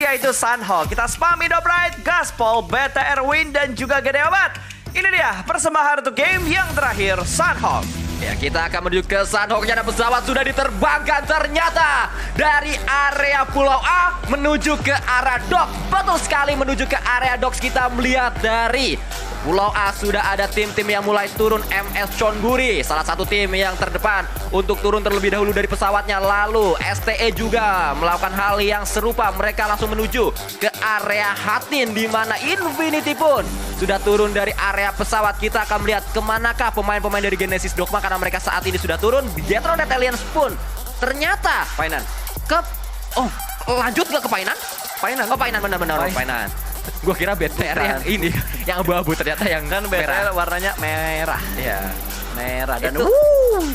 Ketika itu Sunhawk, kita spam Indo Bright, Gaspol, BTR Win, dan juga Gede Obat. Ini dia persembahan untuk game yang terakhir, Sunhawk. Ya, kita akan menuju ke Sunhawk-nya dan pesawat sudah diterbangkan ternyata dari area Pulau A menuju ke arah dock. Betul sekali, menuju ke area docks. Kita melihat dari Pulau A sudah ada tim-tim yang mulai turun. MS Chonburi, salah satu tim yang terdepan untuk turun terlebih dahulu dari pesawatnya. Lalu STE juga melakukan hal yang serupa. Mereka langsung menuju ke area Hatin, di mana Infinity pun sudah turun dari area pesawat. Kita akan melihat kemanakah pemain-pemain dari Genesis Dogma, karena mereka saat ini sudah turun. Detroit Aliens pun ternyata Painan. lanjut nggak ke Painan? Painan benar-benar Painan. Gua kira BTR yang ini, yang abu-abu, ternyata yang Kan BTR merah. warnanya merah. Ya. Merah dan Itu.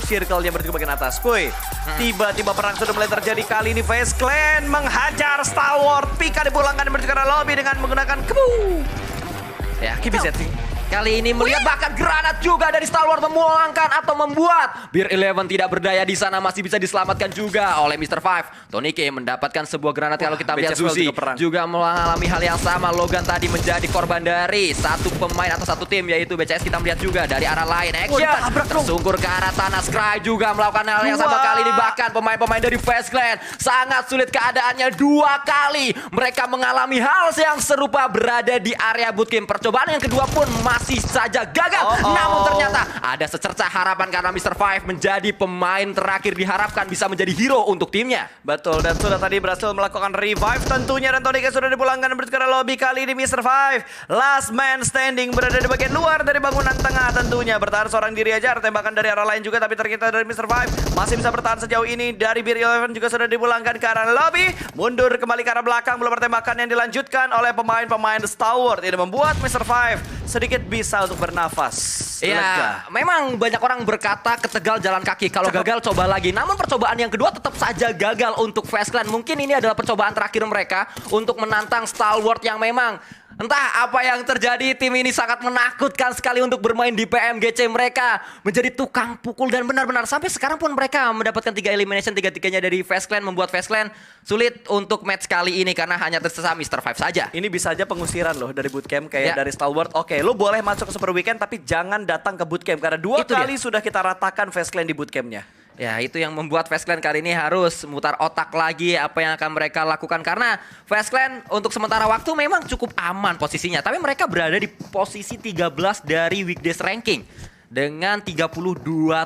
circle-nya berarti ke bagian atas. Kuy, tiba-tiba perang sudah mulai terjadi. Kali ini Face Clan menghajar Stalwart. Pika dipulangkan menuju ke arah lobby dengan menggunakan kebu. Ya, Keep it setting. kali ini melihat bahkan granat juga dari Stalwart memulangkan atau membuat Beer 11 tidak berdaya di sana, masih bisa diselamatkan juga oleh Mr. Five. Tony K mendapatkan sebuah granat. Kalau kita melihat BCS Zuzi juga mengalami hal yang sama. Logan tadi menjadi korban dari satu pemain atau satu tim, yaitu BCS. Kita melihat juga dari arah lain action tersungkur ke arah tanah. Scry juga melakukan hal yang sama kali ini. Bahkan pemain-pemain dari Face Clan sangat sulit keadaannya. 2 kali mereka mengalami hal yang serupa berada di area bootcamp. Percobaan yang kedua pun masih saja gagal. Namun ternyata ada secercah harapan karena Mr. Five menjadi pemain terakhir, diharapkan bisa menjadi hero untuk timnya. Betul, dan sudah tadi berhasil melakukan revive tentunya, dan Tony K sudah dipulangkan menuju ke arah lobby. Kali ini Mr. Five, last man standing, berada di bagian luar dari bangunan tengah tentunya. Bertahan seorang diri aja, ada tembakan dari arah lain juga, tapi ternyata dari Mr. Five masih bisa bertahan sejauh ini. Dari Beer 11 juga sudah dipulangkan ke arah lobby. Mundur kembali ke arah belakang, belum pertembakan yang dilanjutkan oleh pemain-pemain Stalwart. Ini membuat Mr. Five sedikit bisa untuk bernafas. Ya, memang banyak orang berkata ke Tegal jalan kaki. Kalau gagal coba lagi. Namun percobaan yang kedua tetap saja gagal untuk Face Clan. Mungkin ini adalah percobaan terakhir mereka untuk menantang Stalwart yang memang entah apa yang terjadi, tim ini sangat menakutkan sekali untuk bermain di PMGC. Mereka menjadi tukang pukul dan benar-benar sampai sekarang pun mereka mendapatkan 3 elimination, 3-3-nya dari Face Clan, membuat Face Clan sulit untuk match kali ini karena hanya tersisa Mr. Five saja. Ini bisa aja pengusiran loh dari bootcamp kayak dari Stalwart. Oke, lu boleh masuk ke Super Weekend tapi jangan datang ke bootcamp karena 2 kali sudah kita ratakan Face Clan di bootcampnya. Ya, itu yang membuat Face Clan kali ini harus mutar otak lagi apa yang akan mereka lakukan. Karena Face Clan untuk sementara waktu memang cukup aman posisinya. Tapi mereka berada di posisi 13 dari weekdays ranking dengan 32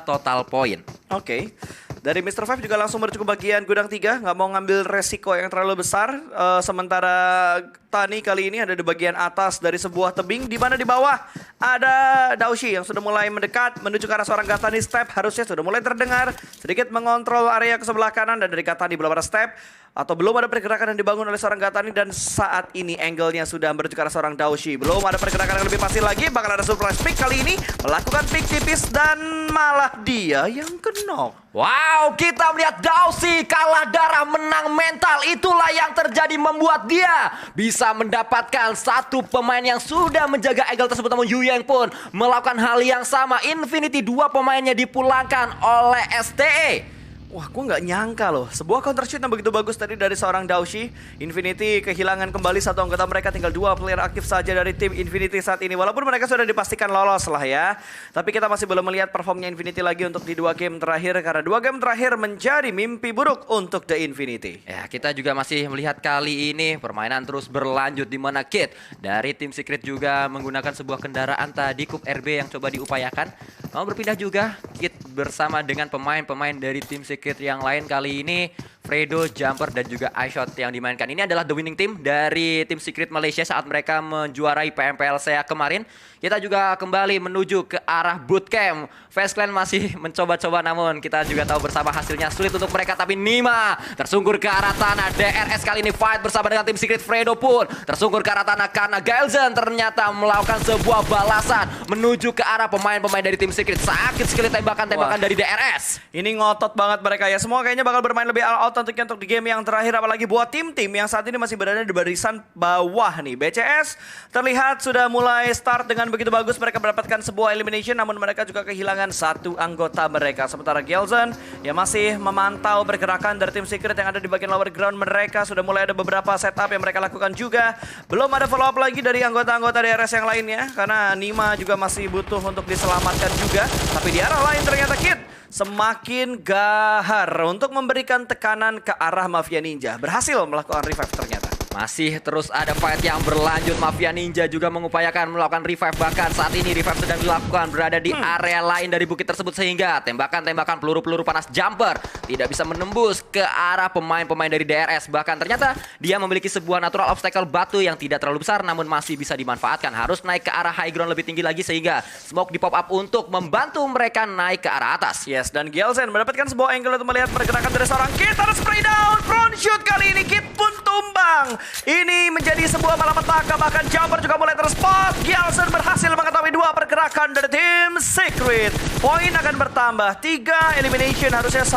total poin. Oke. Dari Mr. Five juga langsung menuju ke bagian gudang 3. Nggak mau ngambil resiko yang terlalu besar. Sementara Tani kali ini ada di bagian atas dari sebuah tebing, di mana di bawah ada Daushi yang sudah mulai mendekat menuju ke arah seorang Gatani. Step harusnya sudah mulai terdengar, sedikit mengontrol area ke sebelah kanan, dan dari Gatani belum ada step atau belum ada pergerakan yang dibangun oleh seorang Gatani, dan saat ini angle-nya sudah menuju ke arah seorang Daushi. Belum ada pergerakan yang lebih pasti lagi, bakal ada surprise pick kali ini, melakukan pick tipis dan malah dia yang kena. Wow, kita melihat Daushi kalah darah menang mental. Itulah yang terjadi membuat dia bisa mendapatkan satu pemain yang sudah menjaga angle tersebut. Namun Yu Yang pun melakukan hal yang sama. Infinity 2 pemainnya dipulangkan oleh STE. Wah, gue nggak nyangka loh. Sebuah counter shoot yang begitu bagus tadi dari seorang Daushi. Infinity kehilangan kembali satu anggota mereka. Tinggal 2 player aktif saja dari tim Infinity saat ini. Walaupun mereka sudah dipastikan lolos lah ya. Tapi kita masih belum melihat performnya Infinity lagi untuk di 2 game terakhir. Karena 2 game terakhir menjadi mimpi buruk untuk The Infinity. Ya, kita juga masih melihat kali ini permainan terus berlanjut, di mana Kid dari tim Secret juga menggunakan sebuah kendaraan tadi Cup RB yang coba diupayakan. Mau berpindah juga Kid bersama dengan pemain-pemain dari tim Secret yang lain. Kali ini Fredo, Jumper, dan juga iShot yang dimainkan. Ini adalah the winning team dari tim Secret Malaysia saat mereka menjuarai PMPLCA kemarin. Kita juga kembali menuju ke arah bootcamp. Face Clan masih mencoba-coba, namun kita juga tahu bersama hasilnya sulit untuk mereka. Tapi Nima tersungkur ke arah tanah. DRS kali ini fight bersama dengan tim Secret. Fredo pun tersungkur ke arah tanah karena Gaelzen ternyata melakukan sebuah balasan menuju ke arah pemain-pemain dari tim Secret. Sakit sekali tembakan-tembakan dari DRS. Ini ngotot banget mereka ya. Semua kayaknya bakal bermain lebih all out tentunya untuk di game yang terakhir, apalagi buat tim-tim yang saat ini masih berada di barisan bawah nih. BCS terlihat sudah mulai start dengan begitu bagus, mereka mendapatkan sebuah elimination, namun mereka juga kehilangan satu anggota mereka. Sementara Gelson yang masih memantau pergerakan dari tim Secret yang ada di bagian lower ground mereka, sudah mulai ada beberapa setup yang mereka lakukan juga. Belum ada follow up lagi dari anggota-anggota DRS yang lainnya, karena Nima juga masih butuh untuk diselamatkan juga. Tapi di arah lain ternyata Kid semakin gahar untuk memberikan tekanan ke arah Mafia Ninja. Berhasil melakukan revive ternyata. Masih terus ada fight yang berlanjut. Mafia Ninja juga mengupayakan melakukan revive. Bahkan saat ini revive sedang dilakukan berada di area lain dari bukit tersebut. Sehingga tembakan-tembakan peluru-peluru panas jumper tidak bisa menembus ke arah pemain-pemain dari DRS. Bahkan ternyata dia memiliki sebuah natural obstacle batu yang tidak terlalu besar namun masih bisa dimanfaatkan. Harus naik ke arah high ground lebih tinggi lagi sehingga smoke di pop up untuk membantu mereka naik ke arah atas. Yes, dan Gelson mendapatkan sebuah angle untuk melihat pergerakan dari seorang Kid. Ada spray down, front shoot kali ini Kid pun tumbang. Ini menjadi sebuah malapetaka, bahkan jumper juga mulai terspot. Gelson berhasil mengetahui dua pergerakan dari tim Secret. Poin akan bertambah, 3 elimination harusnya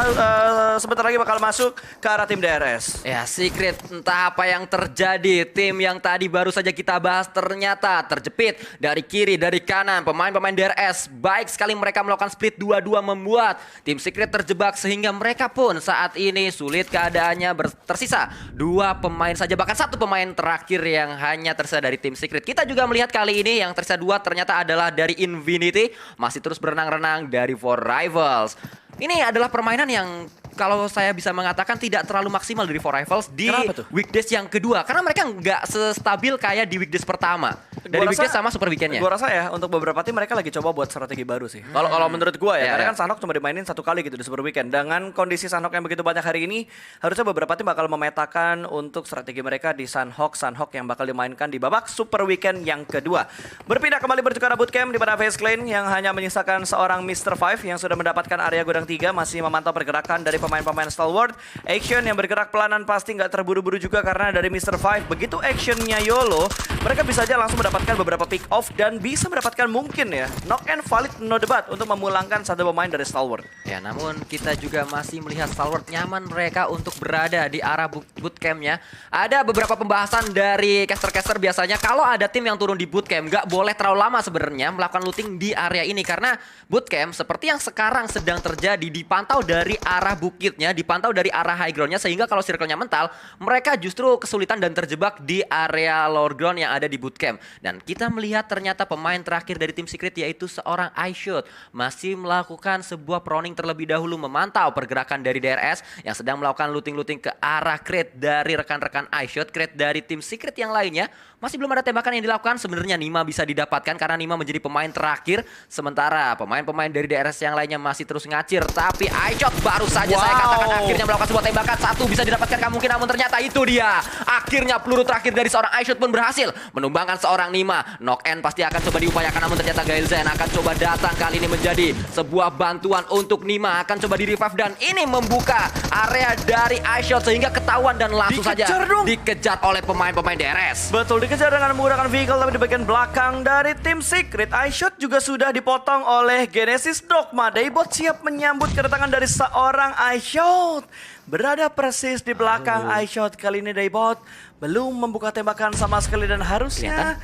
sebentar lagi bakal masuk ke arah tim DRS. Ya, Secret entah apa yang terjadi. Tim yang tadi baru saja kita bahas ternyata terjepit dari kiri, dari kanan. Pemain-pemain DRS baik sekali mereka melakukan split 2-2 membuat tim Secret terjebak sehingga mereka pun saat ini sulit keadaannya. Tersisa 2 pemain saja, bahkan 1 pemain terakhir yang hanya tersisa dari tim Secret. Kita juga melihat kali ini yang tersisa 2 ternyata adalah dari Infinity, masih terus berenang-renang dari For Rivals. Ini adalah permainan yang kalau saya bisa mengatakan tidak terlalu maksimal dari For Rivals di weekdays yang kedua. Karena mereka nggak sestabil kayak di weekdays pertama. Dari weekdays sama super weekendnya. Gue rasa ya untuk beberapa tim mereka lagi coba buat strategi baru sih. Kalau menurut gue ya, karena kan Sanhok cuma dimainin 1 kali gitu di super weekend. Dengan kondisi Sanhok yang begitu banyak hari ini, harusnya beberapa tim bakal memetakan untuk strategi mereka di Sanhok yang bakal dimainkan di babak super weekend yang kedua. Berpindah kembali bertukar bootcamp di mana FaZe Clan yang hanya menyisakan seorang Mr. Five yang sudah mendapatkan area gudang 3 masih memantau pergerakan dari pemain-pemain stalwart. Action yang bergerak pelanan pasti nggak terburu-buru juga karena dari Mr. Five begitu actionnya YOLO, mereka bisa aja langsung mendapatkan beberapa pick off dan bisa mendapatkan mungkin ya knock and valid no debat untuk memulangkan satu pemain dari stalwart. Ya, namun kita juga masih melihat stalwart nyaman mereka untuk berada di arah bootcampnya. Ada beberapa pembahasan dari caster-caster biasanya kalau ada tim yang turun di bootcamp nggak boleh terlalu lama sebenarnya melakukan looting di area ini karena bootcamp seperti yang sekarang sedang terjadi dipantau dari arah bukitnya, dipantau dari arah high groundnya sehingga kalau circle-nya mental mereka justru kesulitan dan terjebak di area lower ground yang ada di bootcamp. Dan kita melihat ternyata pemain terakhir dari tim Secret yaitu seorang iShoot masih melakukan sebuah proning terlebih dahulu memantau pergerakan dari DRS yang sedang melakukan looting-looting ke arah crate dari rekan-rekan iShoot. Crate dari tim Secret yang lainnya masih belum ada tembakan yang dilakukan. Sebenarnya Nima bisa didapatkan karena Nima menjadi pemain terakhir sementara pemain-pemain dari DRS yang lainnya masih terus ngacir. Tapi iShoot baru saja saya katakan akhirnya melakukan sebuah tembakan. 1 bisa didapatkan mungkin namun ternyata itu dia. Akhirnya peluru terakhir dari seorang iShoot pun berhasil menumbangkan seorang Nima. Knock end pasti akan coba diupayakan namun ternyata Gelson akan coba datang kali ini menjadi sebuah bantuan untuk Nima. Akan coba di revive dan ini membuka area dari iShoot sehingga ketahuan dan langsung saja dikejar oleh pemain-pemain DRS. Betul, dikejar dengan menggunakan vehicle tapi di bagian belakang dari tim Secret. iShoot juga sudah dipotong oleh Genesis Dogma. Daybot siap menyambut kedatangan dari seorang iShoot. Berada persis di belakang iShoot kali ini Daybot. Belum membuka tembakan sama sekali dan harusnya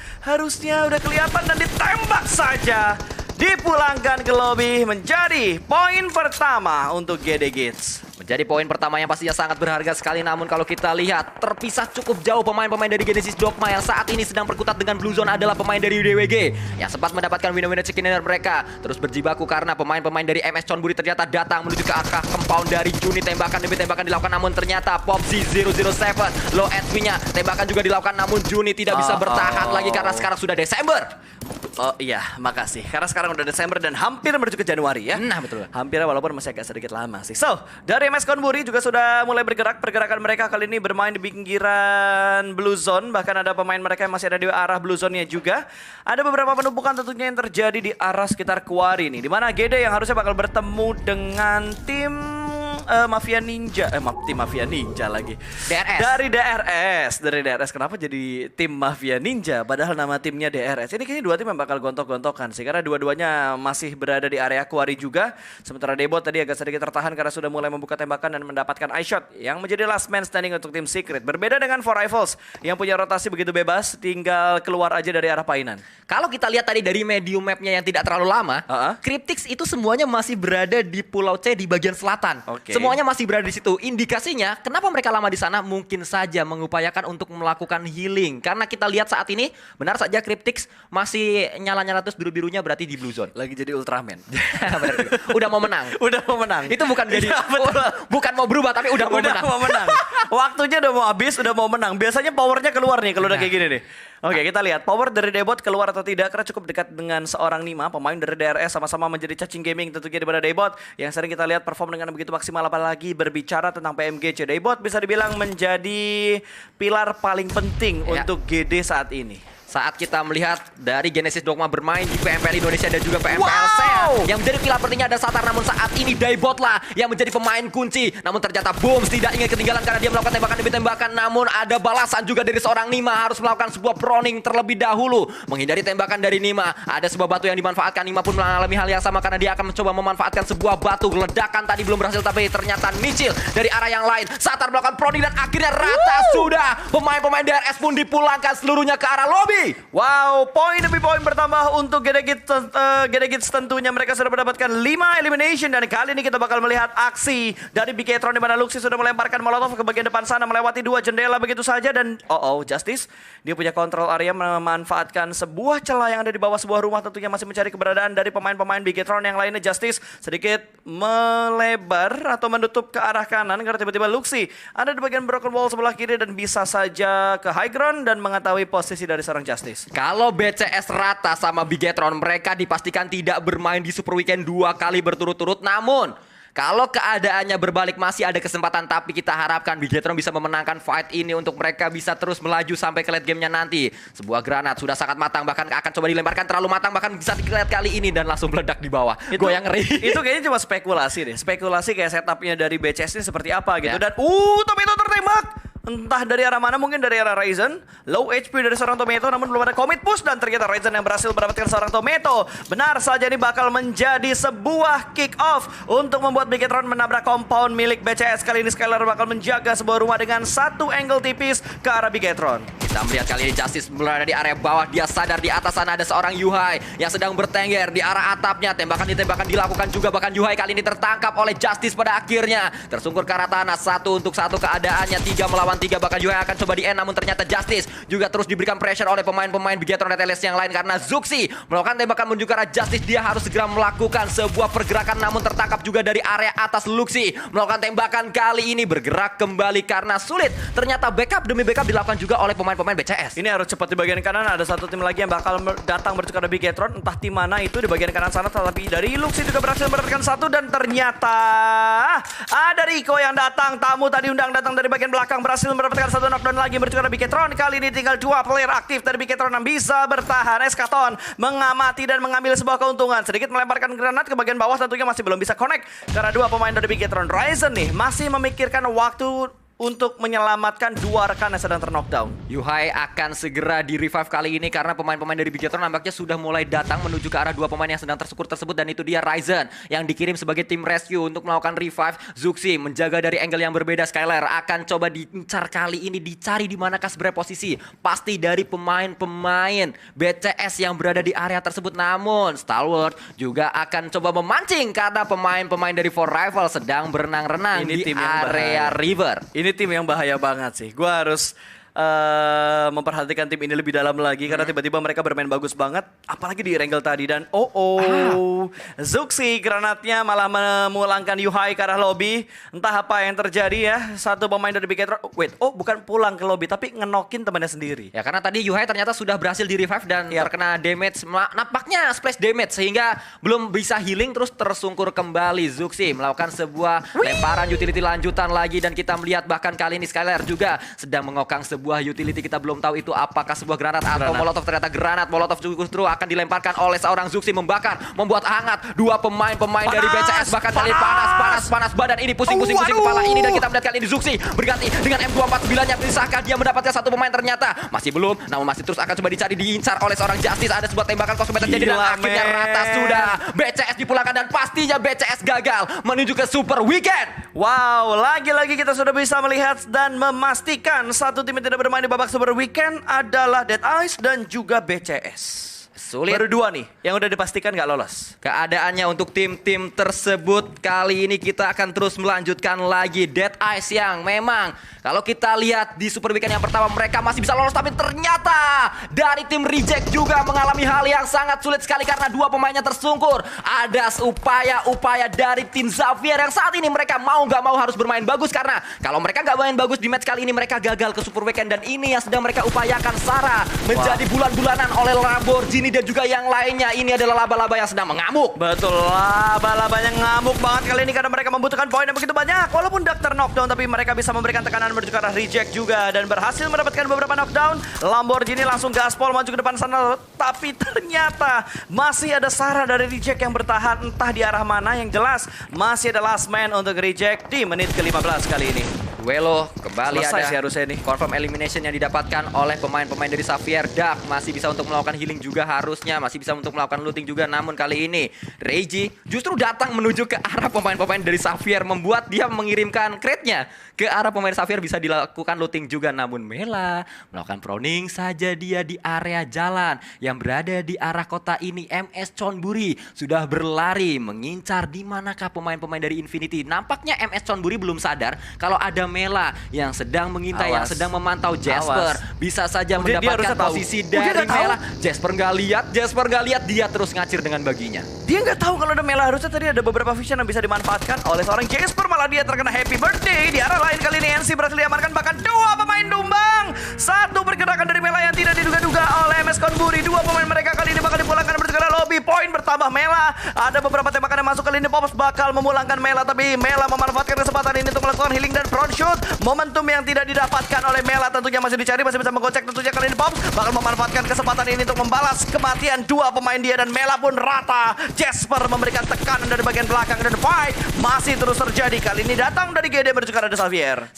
udah kelihatan dan ditembak saja. Dipulangkan ke lobby menjadi poin pertama untuk GD Gates. Menjadi poin pertama yang pastinya sangat berharga sekali. Namun kalau kita lihat terpisah cukup jauh pemain-pemain dari Genesis Dogma yang saat ini sedang berkutat dengan Blue Zone adalah pemain dari DWG yang sempat mendapatkan winner-winner chicken dinner mereka. Terus berjibaku karena pemain-pemain dari MS Chonburi ternyata datang menuju ke arah compound dari Juni. Tembakan demi tembakan dilakukan namun ternyata Popsi 007 low HP-nya. Tembakan juga dilakukan namun Juni tidak bisa bertahan lagi karena sekarang sudah Desember. Oh iya, makasih. Karena sekarang udah Desember dan hampir menuju ke Januari ya. Nah, betul. Hampir walaupun masih agak sedikit lama sih. So, dari MS Chonburi juga sudah mulai bergerak. Pergerakan mereka kali ini bermain di pinggiran Blue Zone. Bahkan ada pemain mereka yang masih ada di arah Blue Zone-nya juga. Ada beberapa penumpukan tentunya yang terjadi di arah sekitar Quarry nih. Dimana GD yang harusnya bakal bertemu dengan tim Mafia Ninja, tim Mafia Ninja lagi. DRS. Dari DRS. Kenapa jadi tim Mafia Ninja? Padahal nama timnya DRS. Ini kayaknya dua tim yang bakal gontok-gontokan sih, karena dua-duanya masih berada di area Quarry juga. Sementara Debot tadi agak sedikit tertahan karena sudah mulai membuka tembakan dan mendapatkan eye shot yang menjadi last man standing untuk tim Secret. Berbeda dengan Four Rifles yang punya rotasi begitu bebas, tinggal keluar aja dari arah painan. Kalau kita lihat tadi dari medium mapnya yang tidak terlalu lama, Cryptix itu semuanya masih berada di Pulau C di bagian selatan. Semuanya masih berada di situ. Indikasinya kenapa mereka lama di sana? Mungkin saja mengupayakan untuk melakukan healing. Karena kita lihat saat ini benar saja Cryptix masih nyala-nyala terus biru-birunya, berarti di blue zone. Lagi jadi Ultraman. Udah mau menang. Udah mau menang. Itu bukan jadi bukan mau berubah tapi udah mau menang. Waktunya udah mau habis, udah mau menang. Biasanya powernya keluar nih kalau udah kayak gini nih. Oke, kita lihat power dari Debot keluar atau tidak, karena cukup dekat dengan seorang Nima, pemain dari DRS, sama-sama menjadi cacing gaming tentunya di mana Debot yang sering kita lihat perform dengan begitu maksimal. Apalagi berbicara tentang PMGC, Debot bisa dibilang menjadi pilar paling penting untuk GD saat ini. Saat kita melihat dari Genesis Dogma bermain di PMPL Indonesia dan juga PMPL SEA, yang menjadi pilar pentingnya ada Satar, namun saat ini Daibot lah yang menjadi pemain kunci. Namun ternyata Booms tidak ingin ketinggalan karena dia melakukan tembakan demi tembakan, namun ada balasan juga dari seorang Nima, harus melakukan sebuah proning terlebih dahulu menghindari tembakan dari Nima. Ada sebuah batu yang dimanfaatkan, Nima pun mengalami hal yang sama karena dia akan mencoba memanfaatkan sebuah batu. Ledakan tadi belum berhasil, tapi ternyata Micil dari arah yang lain. Satar melakukan proning dan akhirnya rata sudah. Pemain-pemain DRS pun dipulangkan seluruhnya ke arah lobby. Wow, poin demi poin bertambah untuk Gedegits tentunya. Mereka sudah mendapatkan 5 elimination dan kali ini kita bakal melihat aksi dari Bigetron di mana Luxy sudah melemparkan molotov ke bagian depan sana melewati 2 jendela begitu saja dan Justice dia punya kontrol area memanfaatkan sebuah celah yang ada di bawah sebuah rumah, tentunya masih mencari keberadaan dari pemain-pemain Bigetron yang lainnya. Justice sedikit melebar atau menutup ke arah kanan karena tiba-tiba Luxy ada di bagian broken wall sebelah kiri dan bisa saja ke high ground dan mengetahui posisi dari seorang Justice. Kalau BCS rata sama Bigetron, mereka dipastikan tidak bermain di Super Weekend 2 kali berturut-turut. Namun kalau keadaannya berbalik masih ada kesempatan, tapi kita harapkan Bigetron bisa memenangkan fight ini untuk mereka bisa terus melaju sampai ke late game-nya nanti. Sebuah granat sudah sangat matang, bahkan akan coba dilemparkan terlalu matang, bahkan bisa dilihat kali ini dan langsung meledak di bawah. Gue yang ngeri. Itu kayaknya cuma spekulasi deh. Spekulasi kayak setupnya dari BCS ini seperti apa gitu. Dan Tomato tertembak. Entah dari arah mana, mungkin dari arah Ryzen. Low HP dari seorang Tomato, namun belum ada commit push. Dan ternyata Ryzen yang berhasil mendapatkan seorang Tomato. Benar saja ini bakal menjadi sebuah kick off untuk membuat Bigetron menabrak compound milik BCS. Kali ini Skylar bakal menjaga sebuah rumah dengan satu angle tipis ke arah Bigetron. Kita melihat kali ini Justice berada di area bawah. Dia sadar di atas sana ada seorang Yuhai yang sedang bertengger di arah atapnya. Tembakan dilakukan juga, bahkan Yuhai kali ini tertangkap oleh Justice pada akhirnya. Tersungkur ke arah tanah, 1 untuk 1 keadaannya, 3 melawan 3, bahkan Yuhai akan coba di end, namun ternyata Justice juga terus diberikan pressure oleh pemain-pemain Bigetron RTLS yang lain karena Zuxi melakukan tembakan menuju ke arah Justice. Dia harus segera melakukan sebuah pergerakan, namun tertangkap juga dari area atas. Luxi melakukan tembakan kali ini bergerak kembali karena sulit. Ternyata backup demi backup dilakukan juga oleh pemain-pemain BCS. Ini harus cepat di bagian kanan, ada satu tim lagi yang bakal datang bertukar ke Bigetron, entah tim mana itu di bagian kanan sana, tetapi dari Luxi juga berhasil mendapatkan satu dan ternyata ada Rico yang datang, tamu tadi undang datang dari bagian belakang, berhasil mendapatkan satu knockdown lagi bertukar ke Bigetron. Kali ini tinggal 2 player aktif dari Bigetron yang bisa bertahan. Eskaton mengamati dan mengambil sebuah keuntungan, sedikit melemparkan granat ke bagian bawah, tentunya masih belum bisa connect karena 2 pemain dari Bigetron. Ryzen nih masih memikirkan waktu untuk menyelamatkan 2 rekan yang sedang terknockdown. Yuhai akan segera di revive kali ini karena pemain-pemain dari Bigetron nampaknya sudah mulai datang menuju ke arah 2 pemain yang sedang tersukur tersebut, dan itu dia Ryzen yang dikirim sebagai tim rescue untuk melakukan revive. Zuxi menjaga dari angle yang berbeda. Skylar akan coba diincar kali ini, dicari di manakah sebenarnya posisi. Pasti dari pemain-pemain BCS yang berada di area tersebut, namun Stalwart juga akan coba memancing karena pemain-pemain dari Four Rival sedang berenang-renang di area river. Ini tim yang bahaya banget sih. Gue harus memperhatikan tim ini lebih dalam lagi karena tiba-tiba mereka bermain bagus banget, apalagi di Wrangle tadi. Dan Zuxi granatnya malah memulangkan Yuhai ke arah lobby. Entah apa yang terjadi ya. Satu pemain dari Bigetron bukan pulang ke lobby tapi ngenokin temannya sendiri. Ya karena tadi Yuhai ternyata sudah berhasil di revive dan terkena damage, nampaknya splash damage sehingga belum bisa healing, terus tersungkur kembali. Zuxi melakukan sebuah lemparan utility lanjutan lagi dan kita melihat bahkan kali ini Skylar juga sedang mengokang sebuah sebuah utility, kita belum tahu itu apakah sebuah granat atau molotov. Ternyata granat molotov justru akan dilemparkan oleh seorang Zuxi, membakar, membuat hangat dua pemain dari BCS. Bahkan kali panas badan ini, pusing kepala ini, dan kita melihat kali ini Zuxi berganti dengan M249-nya. Bisakah dia mendapatkan satu pemain? Ternyata masih belum, namun masih terus akan coba dicari, diincar oleh seorang Justice. Ada sebuah tembakan kosong terjadi dan akhirnya rata sudah. BCS dipulangkan dan pastinya BCS gagal menuju ke Super Weekend. Wow, lagi-lagi kita sudah bisa melihat dan memastikan satu tim yang tidak bermain di babak Super Weekend adalah Dead Eyes dan juga BCS. Sulit. Baru dua nih yang udah dipastikan nggak lolos. Keadaannya untuk tim-tim tersebut kali ini kita akan terus melanjutkan lagi. Dead Eyes yang memang kalau kita lihat di Super Weekend yang pertama mereka masih bisa lolos, tapi ternyata dari tim Reject juga mengalami hal yang sangat sulit sekali karena dua pemainnya tersungkur. Ada upaya-upaya dari tim Xavier yang saat ini mereka mau nggak mau harus bermain bagus, karena kalau mereka nggak main bagus di match kali ini mereka gagal ke Super Weekend, dan ini yang sedang mereka upayakan. Sarah menjadi bulan-bulanan oleh Lamborghini dan juga yang lainnya. Ini adalah laba-laba yang sedang mengamuk. Betul, laba-labanya ngamuk banget kali ini karena mereka membutuhkan poin yang begitu banyak. Walaupun Duck knockdown, tapi mereka bisa memberikan tekanan menuju ke arah Reject juga dan berhasil mendapatkan beberapa knockdown. Lamborghini langsung gaspol maju ke depan sana, tapi ternyata masih ada Sarah dari Reject yang bertahan entah di arah mana. Yang jelas masih ada last man untuk Reject di menit ke-15 kali ini. Duelo kembali Selesai ada sih harusnya nih. confirm elimination yang didapatkan oleh pemain-pemain dari Xavier. Duck masih bisa untuk melakukan healing juga, harusnya masih bisa untuk melakukan looting juga, namun kali ini Reiji justru datang menuju ke arah pemain-pemain dari Xavier, membuat dia mengirimkan crate-nya ke arah pemain Xavier. Bisa dilakukan looting juga, namun Mela melakukan proning saja dia di area jalan yang berada di arah kota ini. MS Chonburi sudah berlari mengincar di manakah pemain-pemain dari Infinity. Nampaknya MS Chonburi belum sadar kalau ada Mela yang sedang mengintai, yang sedang memantau Jasper. Bisa saja mendapatkan posisi dari Mela. Jasper nggak lihat, dia terus ngacir dengan baginya. Dia nggak tahu kalau ada Mela. Harusnya tadi ada beberapa vision yang bisa dimanfaatkan oleh seorang Jasper, malah dia terkena happy birthday. Di arah lain kali ini NC berhasil diamankan, bahkan dua pemain tumbang. Satu pergerakan dari Mela yang tidak diduga-duga oleh MS Chonburi. Dua pemain mereka kali ini bakal dipulangkan menuju ke lobby. Poin bertambah Mela. Ada beberapa tembakan yang masuk kali ini. Pops bakal memulangkan Mela, tapi Mela memanfaatkan kesempatan ini untuk melakukan healing dan front shoot. Momentum yang tidak didapatkan oleh Mela tentunya masih dicari, masih bisa menggocek tentunya. Kali ini Pops bakal memanfaatkan kesempatan ini untuk membalas kematian dua pemain dia, dan Mela pun rata. Jasper memberikan tekanan dari bagian belakang dan fight masih terus terjadi. Kali ini datang dari GD menuju ke arah Xavier.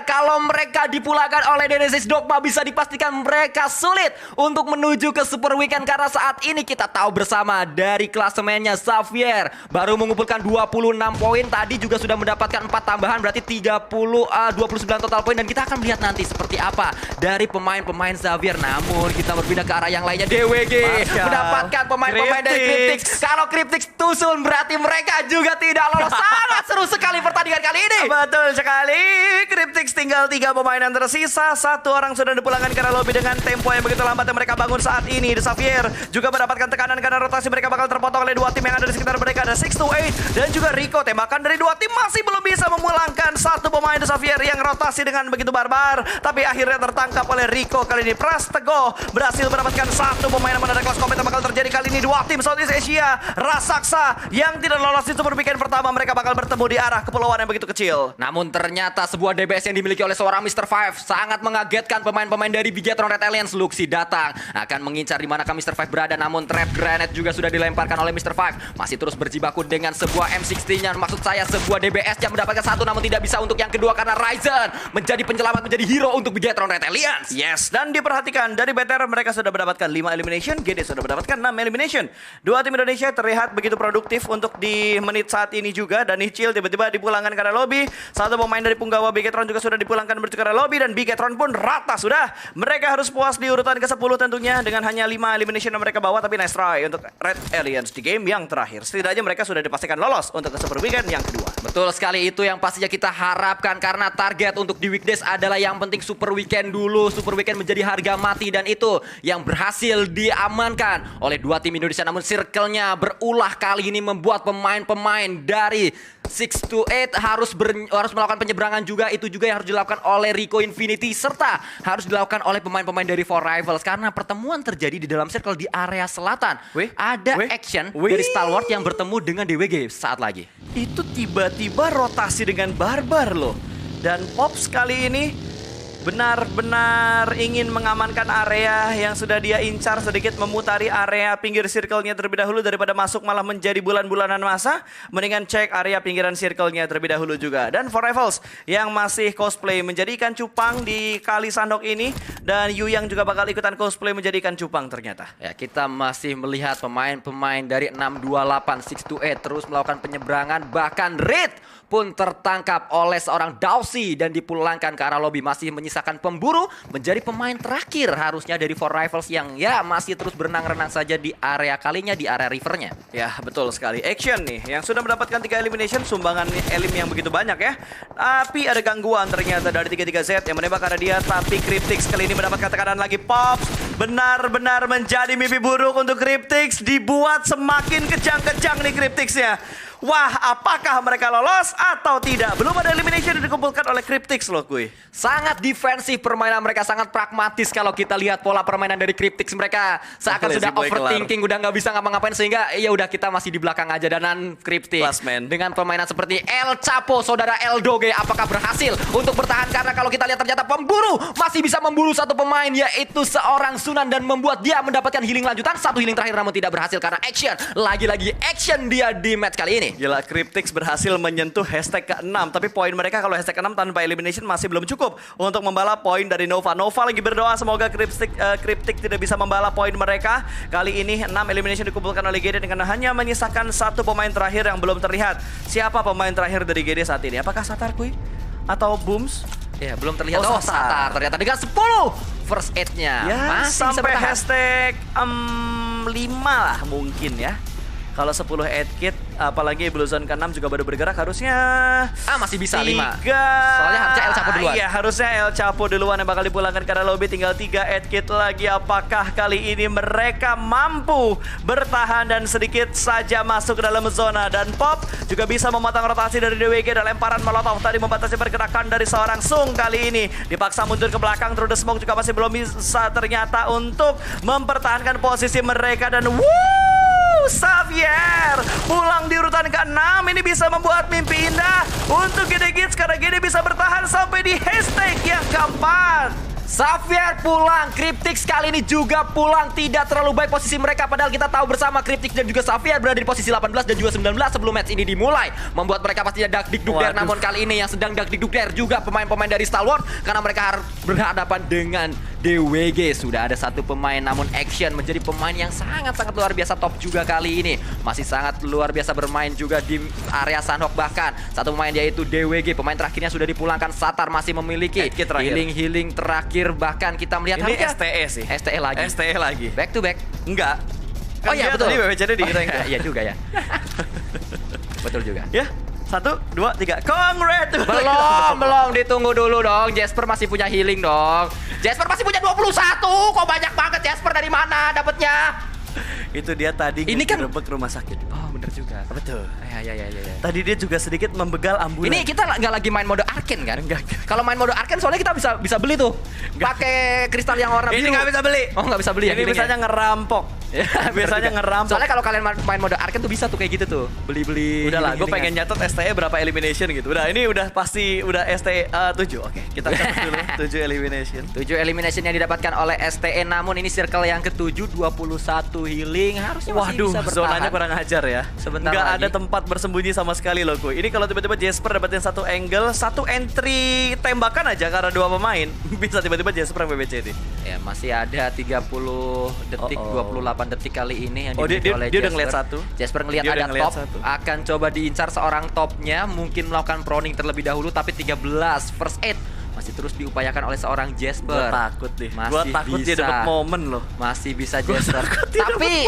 Kalau mereka dipulangkan oleh Genesis Dogma, bisa dipastikan mereka sulit untuk menuju ke Super Weekend, karena saat ini kita tahu bersama dari klasemennya Xavier baru mengumpulkan 26 poin. Tadi juga sudah mendapatkan 4 tambahan, berarti 29 total poin, dan kita akan melihat nanti seperti apa dari pemain-pemain Xavier. Namun kita berpindah ke arah yang lainnya. DWG mendapatkan pemain-pemain dari Cryptix. Kalau Cryptix tusun berarti mereka juga tidak lolos. Sangat seru sekali pertandingan kali ini. Betul sekali. Cryptix tinggal 3 pemain yang tersisa. Satu orang sudah dipulangkan ke arah lobby dengan tempo yang begitu lambat yang mereka bangun saat ini. The Xavier juga mendapatkan tekanan karena rotasi mereka bakal terpotong oleh dua tim yang ada di sekitar mereka. Ada 628 dan juga Rico. Tembakan dari dua tim masih belum bisa memulangkan satu pemain The Xavier yang rotasi dengan begitu barbar, tapi akhirnya tertangkap oleh Rico. Kali ini Prastego berhasil mendapatkan satu pemain, yang ada kelas kompet yang bakal terjadi kali ini. Dua tim Southeast Asia raksasa yang tidak lolos di Super Weekend pertama, mereka bakal bertemu di arah kepulauan yang begitu kecil. Namun ternyata sebuah DBS yang dimiliki oleh seorang Mr. Five sangat mengagetkan pemain-pemain dari Bigetron Red Alliance. Luxi datang akan mengincar di manakah Mr. Five berada, namun trap granite juga sudah dilemparkan oleh Mr. Five. Masih terus berjibaku dengan sebuah M16-nya, maksud saya sebuah DBS yang mendapatkan satu, namun tidak bisa untuk yang kedua karena Ryzen menjadi penyelamat, menjadi hero untuk Bigetron Red Alliance. Yes, dan diperhatikan dari BTR mereka sudah mendapatkan 5 elimination, GD sudah mendapatkan 6 elimination. Dua tim Indonesia terlihat begitu produktif untuk di menit saat ini juga, dan Ichil tiba-tiba dipulangkan ke arah lobby. Satu pemain dari Punggawa Bigetron juga sudah dipulangkan menuju ke arah lobby, dan Bigetron pun rata sudah. Mereka harus puas di urutan ke-10 tentunya dengan hanya 5 elimination yang mereka bawa, tapi nice try untuk Red Alliance di game yang terakhir. Setidaknya mereka sudah dipastikan lolos untuk ke Super Weekend yang kedua. Betul sekali, itu yang pastinya kita harapkan karena target untuk di weekdays adalah yang penting Super Weekend dulu. Super Weekend menjadi harga mati, dan itu yang berhasil diamankan oleh dua tim Indonesia. Namun circle-nya berulah kali ini membuat pemain-pemain dari 628 harus melakukan penyeberangan juga. Itu juga yang harus dilakukan oleh Rico Infinity, serta harus dilakukan oleh pemain-pemain dari Four Rivals karena pertemuan terjadi di dalam circle di area selatan. Ada action dari Stalwart yang bertemu dengan DWG saat lagi. Itu tiba-tiba rotasi dengan barbar loh. Dan Pops kali ini benar-benar ingin mengamankan area yang sudah dia incar, sedikit memutari area pinggir circle-nya terlebih dahulu daripada masuk malah menjadi bulan-bulanan masa. Mendingan cek area pinggiran circle-nya terlebih dahulu juga. Dan For Rivals yang masih cosplay menjadi ikan cupang di Kali Sandok ini, dan Yu yang juga bakal ikutan cosplay menjadi ikan cupang ternyata. Ya, kita masih melihat pemain-pemain dari 628 628 terus melakukan penyeberangan, bahkan Reed pun tertangkap oleh seorang Dawsi dan dipulangkan ke arah lobby. Masih menyisakan pemburu menjadi pemain terakhir harusnya dari For Rivals yang ya masih terus berenang-renang saja di area kalinya, di area rivernya. Ya betul sekali. Action nih yang sudah mendapatkan 3 elimination, sumbangan elim yang begitu banyak ya. Tapi ada gangguan ternyata dari 33Z yang menembak ke arah dia. Tapi Cryptix kali ini mendapatkan tekanan lagi. Pops benar-benar menjadi mimpi buruk untuk Cryptix. Dibuat semakin kejang-kejang nih Cryptixnya. Wah, apakah mereka lolos atau tidak? Belum ada elimination yang dikumpulkan oleh Cryptix loh kuy. Sangat defensif permainan mereka, sangat pragmatis kalau kita lihat pola permainan dari Cryptix. Mereka seakan sudah overthinking, udah nggak bisa ngapa-ngapain, sehingga ya udah kita masih di belakang aja. Dan Cryptix dengan permainan seperti El Chapo, saudara El Doge, apakah berhasil untuk bertahan? Karena kalau kita lihat ternyata pemburu masih bisa memburu satu pemain, yaitu seorang Sunan, dan membuat dia mendapatkan healing lanjutan. Satu healing terakhir namun tidak berhasil karena action. Lagi-lagi action dia di match kali ini. Gila, Cryptix berhasil menyentuh hashtag ke-6. Tapi poin mereka kalau hashtag ke-6 tanpa elimination masih belum cukup untuk membalas poin dari Nova. Nova lagi berdoa semoga Cryptix tidak bisa membalas poin mereka. Kali ini 6 elimination dikumpulkan oleh GD dengan hanya menyisakan satu pemain terakhir yang belum terlihat. Siapa pemain terakhir dari GD saat ini? Apakah Satar kuy? Atau Booms? Ya, belum terlihat. Oh, Satar ternyata dengan 10 first aid-nya. Ya, masih sampai hashtag 5 lah mungkin ya. Kalau 10 head kit, apalagi Blue Zone ke-6 juga baru bergerak, harusnya masih bisa 5. 3. Soalnya harusnya El Chapo duluan. Iya, harusnya El Chapo duluan yang bakal dipulangkan karena lobby. Tinggal 3 head kit lagi. Apakah kali ini mereka mampu bertahan dan sedikit saja masuk ke dalam zona? Dan Pop juga bisa memotong rotasi dari DWG dan lemparan molotov tadi membatasi pergerakan dari seorang Sung. Kali ini dipaksa mundur ke belakang. Through the Smoke juga masih belum bisa ternyata untuk mempertahankan posisi mereka. Dan Xavier pulang di urutan ke-6. Ini bisa membuat mimpi indah untuk GD Kids karena GD bisa bertahan sampai di hashtag yang keempat. Xavier pulang, Cryptix kali ini juga pulang. Tidak terlalu baik posisi mereka, padahal kita tahu bersama Cryptix dan juga Xavier berada di posisi 18 dan juga 19 sebelum match ini dimulai. Membuat mereka pastinya dak dikduk der. Namun kali ini yang sedang dak dikduk der juga pemain-pemain dari Stalwart karena mereka harus berhadapan dengan DWG. Sudah ada satu pemain namun action menjadi pemain yang sangat-sangat luar biasa top juga kali ini. Masih sangat luar biasa bermain juga di area Sandhawk. Bahkan satu pemain yaitu DWG, pemain terakhirnya sudah dipulangkan. Satar masih memiliki healing terakhir. Bahkan kita melihat ini STE sih. STE lagi. STE lagi. Back to back. Enggak. Oh iya betul. Tadi BBCD di rank. Iya juga ya. Betul juga. Ya. 1, 2, 3. Congratulations. Belum ditunggu dulu dong. Jasper masih punya healing dong. Jasper masih punya 21. Kok banyak banget Jasper, dari mana dapatnya? Itu dia tadi ini kan gerebek rumah sakit. Oh bener juga. Betul. Ya. Tadi dia juga sedikit membegal ambulan. Ini kita nggak lagi main mode Arcane kan? Enggak. Kalau main mode Arcane soalnya kita bisa beli tuh. Pakai kristal yang warna biru. Ini nggak bisa beli. Oh nggak bisa beli. Ini biasanya ngerampok. Biasanya ngerampok. Soalnya kalau kalian main mode Arcane tuh bisa tuh kayak gitu tuh. Beli-beli. Udah lah, gue pengen nyatet STE berapa elimination gitu. Udah, ini udah pasti udah STE 7. Oke, kita catat dulu 7 elimination. 7 elimination yang didapatkan oleh STE, namun ini circle yang ke-7, 21 healing. Harusnya masih bisa bertahan. Zonanya kurang ajar ya. Sebentar nggak lagi. ada tempat bersembunyi sama sekali loh gue. Ini kalau tiba-tiba Jasper dapetin satu angle, satu entry tembakan aja karena 2 pemain. Bisa tiba-tiba Jasper yang BBC ini. Ya, masih ada 30 detik, 28 detik kali ini yang dia oleh udah Jasper. ngeliat satu. Jasper ngeliat Dia ada udah ngeliat top, satu. akan coba diincar seorang topnya, mungkin melakukan proning terlebih dahulu, tapi 13 first aid masih terus diupayakan oleh seorang Jasper. Gue takut deh. Gue takut dia dapet momen loh. Masih bisa Jasper. Tapi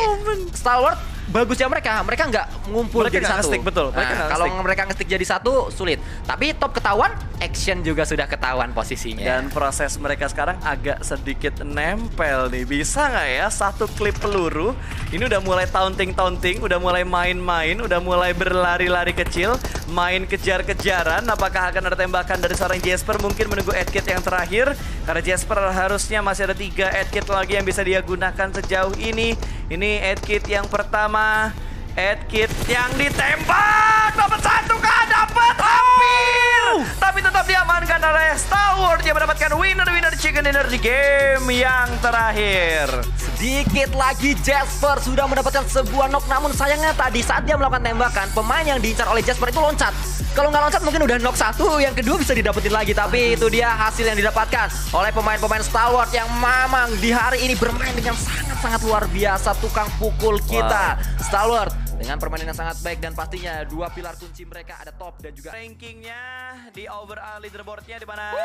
Stalwart bagusnya mereka nggak ngumpul mereka jadi satu. Nge-stick, betul. Kalau mereka nge-stick jadi satu sulit. Tapi top ketahuan, action juga sudah ketahuan posisinya. Dan proses mereka sekarang agak sedikit nempel nih. Bisa nggak ya satu klip peluru? Ini udah mulai taunting, udah mulai main-main, udah mulai berlari-lari kecil, main kejar-kejaran. Apakah akan ada tembakan dari seorang Jasper? Mungkin menunggu adkit yang terakhir. Karena Jasper harusnya masih ada 3 adkit lagi yang bisa dia gunakan sejauh ini. Ini adkit yang pertama, adkit yang ditembak, dapat 1 kah? Dapat hampir. Tapi tetap diamankan oleh Stalwart yang mendapatkan winner chicken dinner di game yang terakhir. Sedikit lagi Jasper sudah mendapatkan sebuah knock. Namun sayangnya tadi saat dia melakukan tembakan, pemain yang diincar oleh Jasper itu loncat. Kalau nggak loncat mungkin udah knock satu, yang kedua bisa didapetin lagi. Tapi itu dia hasil yang didapatkan oleh pemain-pemain Stalwart yang memang di hari ini bermain dengan sangat-sangat luar biasa. Tukang pukul kita Stalwart dengan permainan yang sangat baik, dan pastinya dua pilar kunci mereka ada top dan juga Rankingnya di overall leaderboardnya di mana?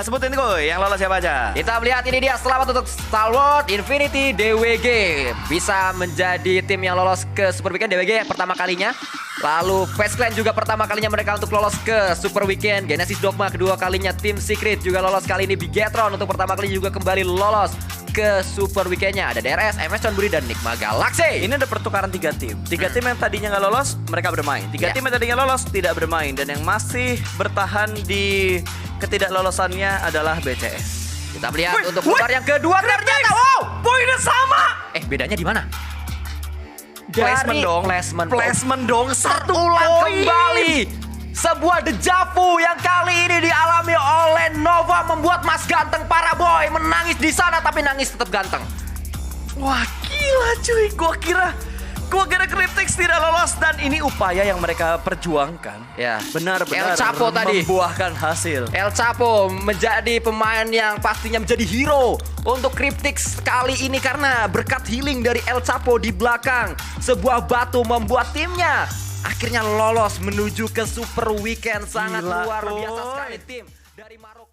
Sebutin gue yang lolos siapa aja. kita melihat ini dia. Selamat untuk Stalwart, Infinity, DWG bisa menjadi tim yang lolos ke Super Weekend. DWG pertama kalinya. Lalu Face Clan juga pertama kalinya mereka untuk lolos ke Super Weekend. Genesis Dogma kedua kalinya. Tim Secret juga lolos kali ini. Bigetron untuk pertama kali juga kembali lolos ke Super Weekendnya. Ada DRS, MS Chonburi, dan Nigma Galaxy. Ini ada pertukaran 3 tim. 3 tim yang tadinya nggak lolos, mereka bermain. 3 tim yang tadinya lolos, tidak bermain. Dan yang masih bertahan di ketidaklolosannya adalah BCS. Kita melihat untuk putar yang kedua ternyata. Wow, poinnya sama. Bedanya di mana? Placement dong. Placement dong. Satu Ulang poin. kembali. Sebuah dejavu yang kali ini dialami oleh Nova membuat Mas Ganteng para boy menangis di sana, tapi nangis tetap ganteng. Wah gila cuy. Gua kira Cryptix tidak lolos, dan ini upaya yang mereka perjuangkan. Ya, Benar-benar El Chapo tadi membuahkan hasil. El Chapo menjadi pemain yang pastinya menjadi hero untuk Cryptix kali ini karena berkat healing dari El Chapo di belakang. Sebuah batu membuat timnya akhirnya lolos menuju ke Super Weekend. Sangat Gila, luar biasa boy. sekali tim dari Maroko.